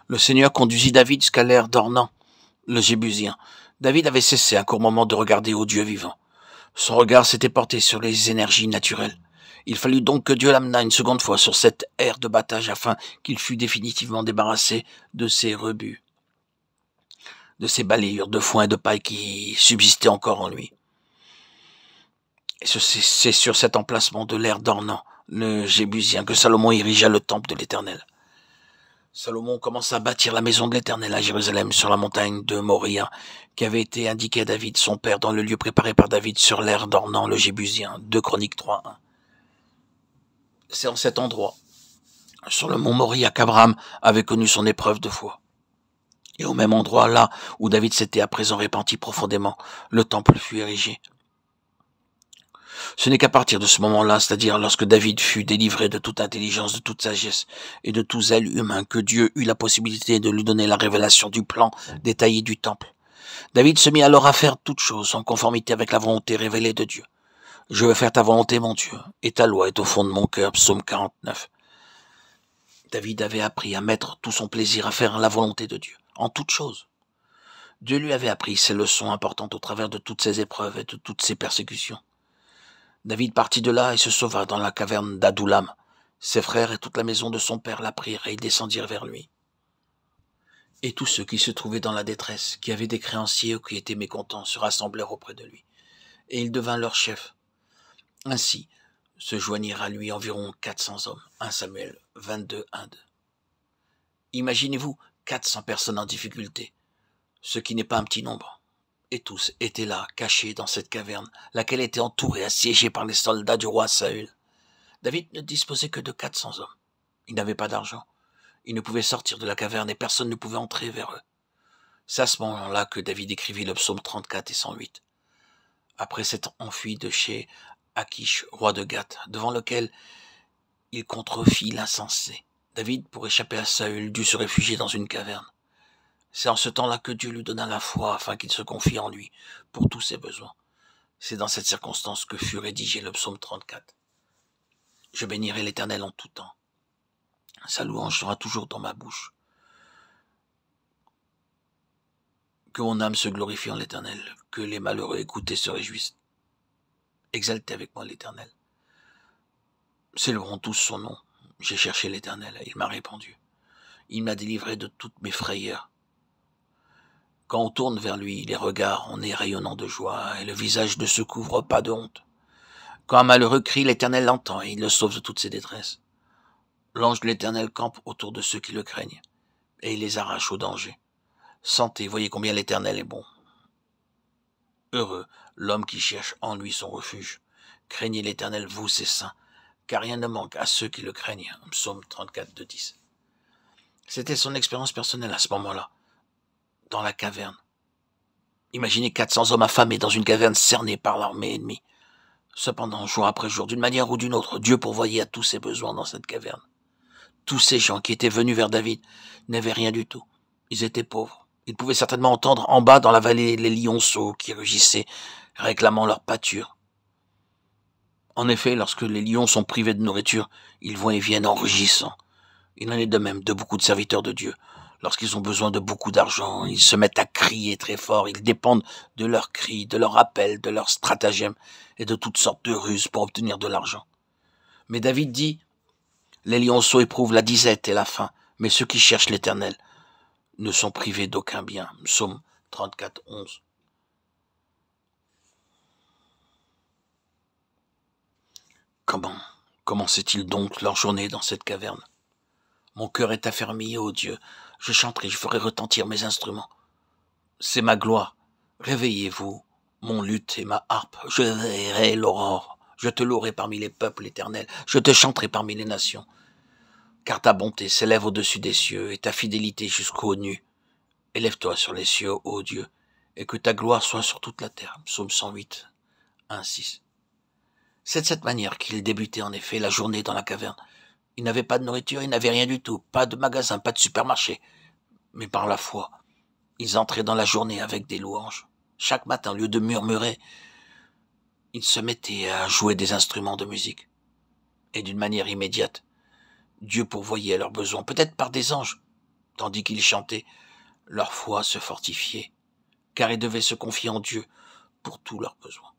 Le Seigneur conduisit David jusqu'à l'aire d'Ornan, le Jébusien. David avait cessé un court moment de regarder au Dieu vivant. Son regard s'était porté sur les énergies naturelles. Il fallut donc que Dieu l'amenât une seconde fois sur cette aire de battage afin qu'il fût définitivement débarrassé de ses rebuts, de ces balayures de foin et de paille qui subsistaient encore en lui. Et c'est sur cet emplacement de l'aire d'Ornan, le Jébusien, que Salomon érigea le temple de l'Éternel. Salomon commença à bâtir la maison de l'Éternel à Jérusalem sur la montagne de Moria, qui avait été indiquée à David, son père, dans le lieu préparé par David sur l'aire d'Ornan, le Jébusien, 2 Chroniques 3:1. C'est en cet endroit, sur le mont Moria, qu'Abraham avait connu son épreuve de foi. Et au même endroit, là où David s'était à présent repenti profondément, le temple fut érigé. Ce n'est qu'à partir de ce moment-là, c'est-à-dire lorsque David fut délivré de toute intelligence, de toute sagesse et de tout zèle humain, que Dieu eut la possibilité de lui donner la révélation du plan détaillé du temple. David se mit alors à faire toutes choses en conformité avec la volonté révélée de Dieu. « Je veux faire ta volonté, mon Dieu, et ta loi est au fond de mon cœur » Psaume 49. David avait appris à mettre tout son plaisir à faire la volonté de Dieu, en toutes choses. Dieu lui avait appris ces leçons importantes au travers de toutes ses épreuves et de toutes ses persécutions. David partit de là et se sauva dans la caverne d'Adoulam. Ses frères et toute la maison de son père l'apprirent et ils descendirent vers lui. Et tous ceux qui se trouvaient dans la détresse, qui avaient des créanciers ou qui étaient mécontents, se rassemblèrent auprès de lui. Et il devint leur chef. Ainsi se joignirent à lui environ 400 hommes. 1 Samuel 22, 1-2. Imaginez-vous 400 personnes en difficulté, ce qui n'est pas un petit nombre. Et tous étaient là, cachés dans cette caverne, laquelle était entourée, assiégée par les soldats du roi Saül. David ne disposait que de 400 hommes. Il n'avait pas d'argent. Il ne pouvait sortir de la caverne et personne ne pouvait entrer vers eux. C'est à ce moment-là que David écrivit le psaume 34 et 108. Après s'être enfui de chez Akish, roi de Gath, devant lequel il contrefit l'insensé, David, pour échapper à Saül, dut se réfugier dans une caverne. C'est en ce temps-là que Dieu lui donna la foi afin qu'il se confie en lui pour tous ses besoins. C'est dans cette circonstance que fut rédigé le psaume 34. Je bénirai l'Éternel en tout temps. Sa louange sera toujours dans ma bouche. Que mon âme se glorifie en l'Éternel, que les malheureux écoutent et se réjouissent. Exaltez avec moi l'Éternel. Célébrons tous son nom. J'ai cherché l'Éternel, il m'a répondu. Il m'a délivré de toutes mes frayeurs. Quand on tourne vers lui les regards, on est rayonnant de joie, et le visage ne se couvre pas de honte. Quand un malheureux crie, l'Éternel l'entend, et il le sauve de toutes ses détresses. L'ange de l'Éternel campe autour de ceux qui le craignent, et il les arrache au danger. Sentez, voyez combien l'Éternel est bon. Heureux l'homme qui cherche en lui son refuge. Craignez l'Éternel, vous ses saints, car rien ne manque à ceux qui le craignent. Psaume 34, 2-10. C'était son expérience personnelle à ce moment-là, dans la caverne. Imaginez 400 hommes affamés dans une caverne cernée par l'armée ennemie. Cependant, jour après jour, d'une manière ou d'une autre, Dieu pourvoyait à tous ses besoins dans cette caverne. Tous ces gens qui étaient venus vers David n'avaient rien du tout. Ils étaient pauvres. Ils pouvaient certainement entendre en bas dans la vallée les lionceaux qui rugissaient, réclamant leur pâture. En effet, lorsque les lions sont privés de nourriture, ils vont et viennent en rugissant. Il en est de même de beaucoup de serviteurs de Dieu. Lorsqu'ils ont besoin de beaucoup d'argent, ils se mettent à crier très fort. Ils dépendent de leurs cris, de leurs appels, de leurs stratagèmes et de toutes sortes de ruses pour obtenir de l'argent. Mais David dit, les lionceaux éprouvent la disette et la faim, mais ceux qui cherchent l'Éternel ne sont privés d'aucun bien. Psaume 34, 11. Comment commençait-il donc leur journée dans cette caverne? Mon cœur est affermi, ô Dieu. Je chanterai, je ferai retentir mes instruments. C'est ma gloire. Réveillez-vous, mon luth et ma harpe. Je verrai l'aurore. Je te louerai parmi les peuples, l'Éternel. Je te chanterai parmi les nations. Car ta bonté s'élève au-dessus des cieux et ta fidélité jusqu'aux nues. Élève-toi sur les cieux, ô Dieu, et que ta gloire soit sur toute la terre. Psaume 108, 1-6. C'est de cette manière qu'il débutait en effet la journée dans la caverne. Il n'avait pas de nourriture, il n'avait rien du tout, pas de magasin, pas de supermarché. Mais par la foi, ils entraient dans la journée avec des louanges. Chaque matin, au lieu de murmurer, ils se mettaient à jouer des instruments de musique. Et d'une manière immédiate, Dieu pourvoyait à leurs besoins, peut-être par des anges, Tandis qu'ils chantaient, leur foi se fortifiait, car ils devaient se confier en Dieu pour tous leurs besoins.